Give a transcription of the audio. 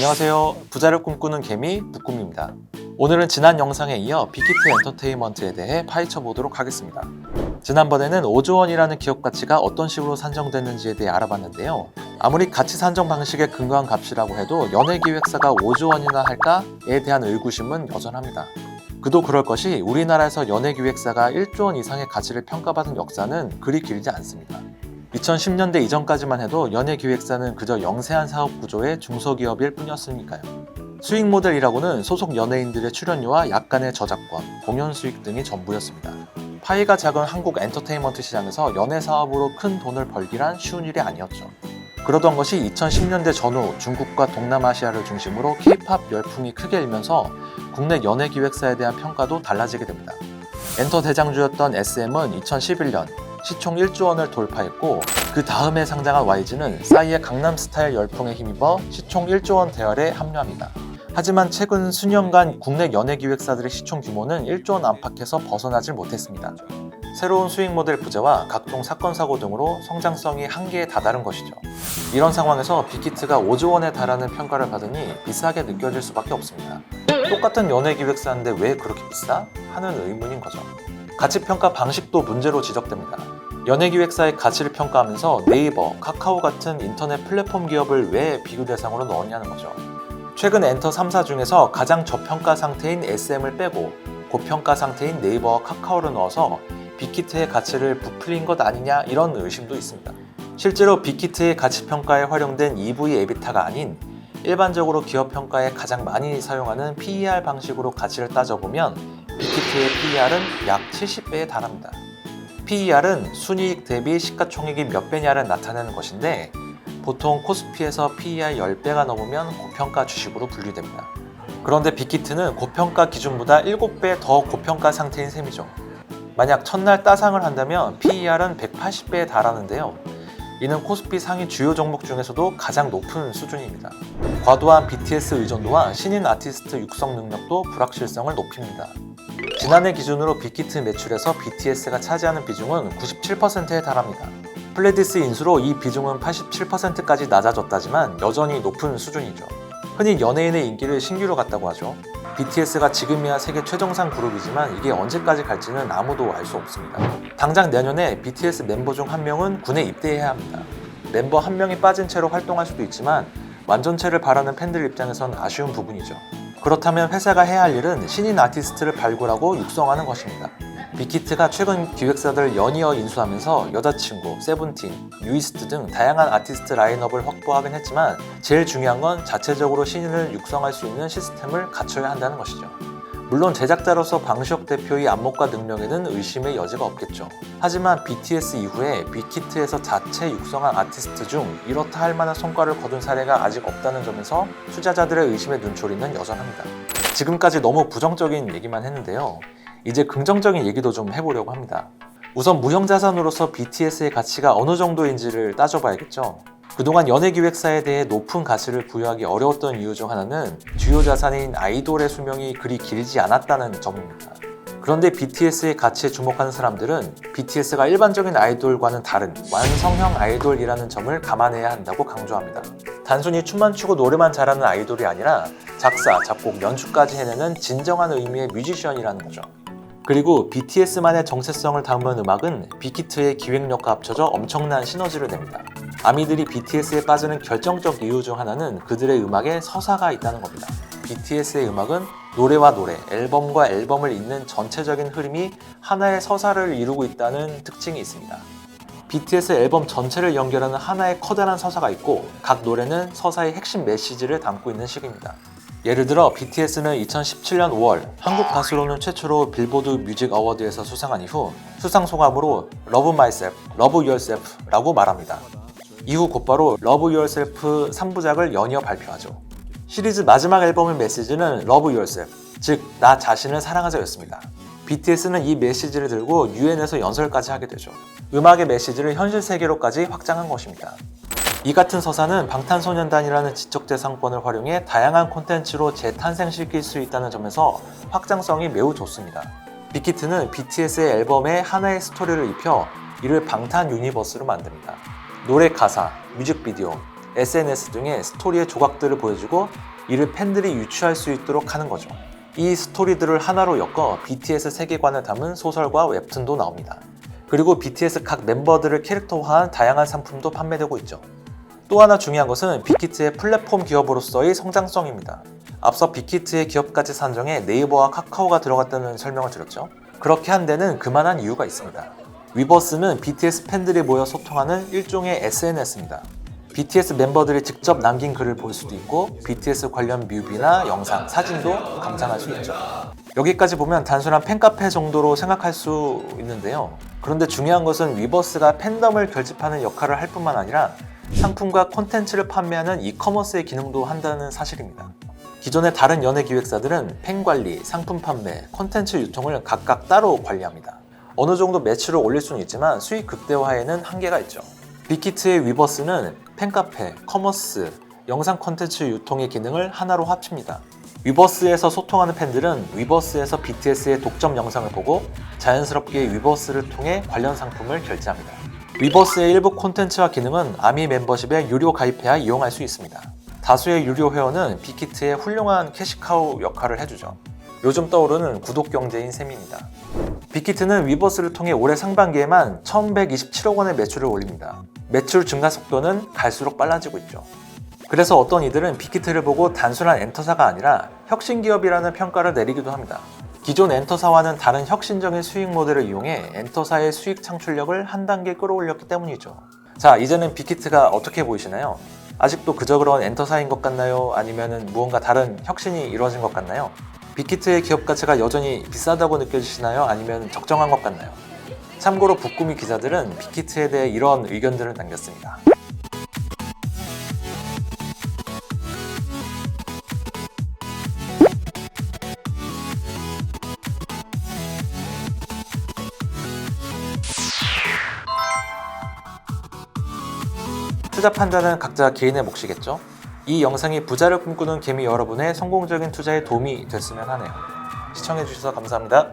안녕하세요. 부자를 꿈꾸는 개미 북꿈입니다. 오늘은 지난 영상에 이어 빅히트 엔터테인먼트에 대해 파헤쳐 보도록 하겠습니다. 지난번에는 5조 원이라는 기업 가치가 어떤 식으로 산정됐는지에 대해 알아봤는데요. 아무리 가치 산정 방식에 근거한 값이라고 해도 연예기획사가 5조 원이나 할까에 대한 의구심은 여전합니다. 그도 그럴 것이 우리나라에서 연예기획사가 1조 원 이상의 가치를 평가받은 역사는 그리 길지 않습니다. 2010년대 이전까지만 해도 연예기획사는 그저 영세한 사업 구조의 중소기업일 뿐이었으니까요. 수익 모델이라고는 소속 연예인들의 출연료와 약간의 저작권, 공연 수익 등이 전부였습니다. 파이가 작은 한국 엔터테인먼트 시장에서 연예 사업으로 큰 돈을 벌기란 쉬운 일이 아니었죠. 그러던 것이 2010년대 전후 중국과 동남아시아를 중심으로 K-POP 열풍이 크게 일면서 국내 연예기획사에 대한 평가도 달라지게 됩니다. 엔터 대장주였던 SM은 2011년 시총 1조 원을 돌파했고 그 다음에 상장한 YG는 싸이의 강남스타일 열풍에 힘입어 시총 1조 원 대열에 합류합니다. 하지만 최근 수년간 국내 연예기획사들의 시총 규모는 1조 원 안팎에서 벗어나질 못했습니다. 새로운 수익 모델 부재와 각종 사건 사고 등으로 성장성이 한계에 다다른 것이죠. 이런 상황에서 빅히트가 5조 원에 달하는 평가를 받으니 비싸게 느껴질 수밖에 없습니다. 똑같은 연예기획사인데 왜 그렇게 비싸? 하는 의문인 거죠. 가치평가 방식도 문제로 지적됩니다. 연예기획사의 가치를 평가하면서 네이버, 카카오 같은 인터넷 플랫폼 기업을 왜 비교 대상으로 넣었냐는 거죠. 최근 엔터 3사 중에서 가장 저평가 상태인 SM을 빼고 고평가 상태인 네이버와 카카오를 넣어서 빅히트의 가치를 부풀린 것 아니냐 이런 의심도 있습니다. 실제로 빅히트의 가치평가에 활용된 EV 에비타가 아닌 일반적으로 기업 평가에 가장 많이 사용하는 PER 방식으로 가치를 따져보면 빅히트의 PER은 약 70배에 달합니다. PER은 순이익 대비 시가총액이 몇 배냐를 나타내는 것인데 보통 코스피에서 PER 10배가 넘으면 고평가 주식으로 분류됩니다. 그런데 빅히트는 고평가 기준보다 7배 더 고평가 상태인 셈이죠. 만약 첫날 따상을 한다면 PER은 180배에 달하는데요. 이는 코스피 상위 주요 종목 중에서도 가장 높은 수준입니다. 과도한 BTS 의존도와 신인 아티스트 육성 능력도 불확실성을 높입니다. 지난해 기준으로 빅히트 매출에서 BTS가 차지하는 비중은 97%에 달합니다. 플레디스 인수로 이 비중은 87%까지 낮아졌다지만 여전히 높은 수준이죠. 흔히 연예인의 인기를 신기로 갔다고 하죠. BTS가 지금이야 세계 최정상 그룹이지만 이게 언제까지 갈지는 아무도 알 수 없습니다. 당장 내년에 BTS 멤버 중 한 명은 군에 입대해야 합니다. 멤버 한 명이 빠진 채로 활동할 수도 있지만 완전체를 바라는 팬들 입장에선 아쉬운 부분이죠. 그렇다면 회사가 해야 할 일은 신인 아티스트를 발굴하고 육성하는 것입니다. 빅히트가 최근 기획사들 연이어 인수하면서 여자친구, 세븐틴, 뉴이스트 등 다양한 아티스트 라인업을 확보하긴 했지만 제일 중요한 건 자체적으로 신인을 육성할 수 있는 시스템을 갖춰야 한다는 것이죠. 물론 제작자로서 방시혁 대표의 안목과 능력에는 의심의 여지가 없겠죠. 하지만 BTS 이후에 빅히트에서 자체 육성한 아티스트 중 이렇다 할 만한 성과를 거둔 사례가 아직 없다는 점에서 투자자들의 의심의 눈초리는 여전합니다. 지금까지 너무 부정적인 얘기만 했는데요. 이제 긍정적인 얘기도 좀 해보려고 합니다. 우선 무형자산으로서 BTS의 가치가 어느 정도인지를 따져봐야겠죠. 그동안 연예기획사에 대해 높은 가치를 부여하기 어려웠던 이유 중 하나는 주요 자산인 아이돌의 수명이 그리 길지 않았다는 점입니다. 그런데 BTS의 가치에 주목하는 사람들은 BTS가 일반적인 아이돌과는 다른 완성형 아이돌이라는 점을 감안해야 한다고 강조합니다. 단순히 춤만 추고 노래만 잘하는 아이돌이 아니라 작사, 작곡, 연주까지 해내는 진정한 의미의 뮤지션이라는 거죠. 그리고 BTS만의 정체성을 담은 음악은 빅히트의 기획력과 합쳐져 엄청난 시너지를 냅니다. 아미들이 BTS에 빠지는 결정적 이유 중 하나는 그들의 음악에 서사가 있다는 겁니다. BTS의 음악은 노래와 노래, 앨범과 앨범을 잇는 전체적인 흐름이 하나의 서사를 이루고 있다는 특징이 있습니다. BTS 앨범 전체를 연결하는 하나의 커다란 서사가 있고 각 노래는 서사의 핵심 메시지를 담고 있는 식입니다. 예를 들어 BTS는 2017년 5월 한국 가수로는 최초로 빌보드 뮤직 어워드에서 수상한 이후 수상 소감으로 Love Myself, Love Yourself 라고 말합니다. 이후 곧바로 Love Yourself 3부작을 연이어 발표하죠. 시리즈 마지막 앨범의 메시지는 Love Yourself, 즉 나 자신을 사랑하자였습니다. BTS는 이 메시지를 들고 UN에서 연설까지 하게 되죠. 음악의 메시지를 현실 세계로까지 확장한 것입니다. 이 같은 서사는 방탄소년단이라는 지적재산권을 활용해 다양한 콘텐츠로 재탄생시킬 수 있다는 점에서 확장성이 매우 좋습니다. 빅히트는 BTS의 앨범에 하나의 스토리를 입혀 이를 방탄 유니버스로 만듭니다. 노래 가사, 뮤직비디오, SNS 등의 스토리의 조각들을 보여주고 이를 팬들이 유추할 수 있도록 하는 거죠. 이 스토리들을 하나로 엮어 BTS 세계관을 담은 소설과 웹툰도 나옵니다. 그리고 BTS 각 멤버들을 캐릭터화한 다양한 상품도 판매되고 있죠. 또 하나 중요한 것은 빅히트의 플랫폼 기업으로서의 성장성입니다. 앞서 빅히트의 기업가치 산정에 네이버와 카카오가 들어갔다는 설명을 드렸죠. 그렇게 한 데는 그만한 이유가 있습니다. 위버스는 BTS 팬들이 모여 소통하는 일종의 SNS입니다. BTS 멤버들이 직접 남긴 글을 볼 수도 있고 BTS 관련 뮤비나 영상, 사진도 감상할 수 있죠. 여기까지 보면 단순한 팬카페 정도로 생각할 수 있는데요. 그런데 중요한 것은 위버스가 팬덤을 결집하는 역할을 할 뿐만 아니라 상품과 콘텐츠를 판매하는 이커머스의 기능도 한다는 사실입니다. 기존의 다른 연예 기획사들은 팬 관리, 상품 판매, 콘텐츠 유통을 각각 따로 관리합니다. 어느 정도 매출을 올릴 수는 있지만 수익 극대화에는 한계가 있죠. 빅히트의 위버스는 팬카페, 커머스, 영상 콘텐츠 유통의 기능을 하나로 합칩니다. 위버스에서 소통하는 팬들은 위버스에서 BTS의 독점 영상을 보고 자연스럽게 위버스를 통해 관련 상품을 결제합니다. 위버스의 일부 콘텐츠와 기능은 아미 멤버십에 유료 가입해야 이용할 수 있습니다. 다수의 유료 회원은 빅히트의 훌륭한 캐시카우 역할을 해주죠. 요즘 떠오르는 구독 경제인 셈입니다. 빅히트는 위버스를 통해 올해 상반기에만 1127억 원의 매출을 올립니다. 매출 증가 속도는 갈수록 빨라지고 있죠. 그래서 어떤 이들은 빅히트를 보고 단순한 엔터사가 아니라 혁신기업이라는 평가를 내리기도 합니다. 기존 엔터사와는 다른 혁신적인 수익 모델을 이용해 엔터사의 수익 창출력을 한 단계 끌어올렸기 때문이죠. 자, 이제는 빅히트가 어떻게 보이시나요? 아직도 그저 그런 엔터사인 것 같나요? 아니면 무언가 다른 혁신이 이루어진 것 같나요? 빅히트의 기업 가치가 여전히 비싸다고 느껴지시나요? 아니면 적정한 것 같나요? 참고로 북구미 기자들은 빅히트에 대해 이런 의견들을 남겼습니다. 투자 판단은 각자 개인의 몫이겠죠? 이 영상이 부자를 꿈꾸는 개미 여러분의 성공적인 투자에 도움이 됐으면 하네요. 시청해주셔서 감사합니다.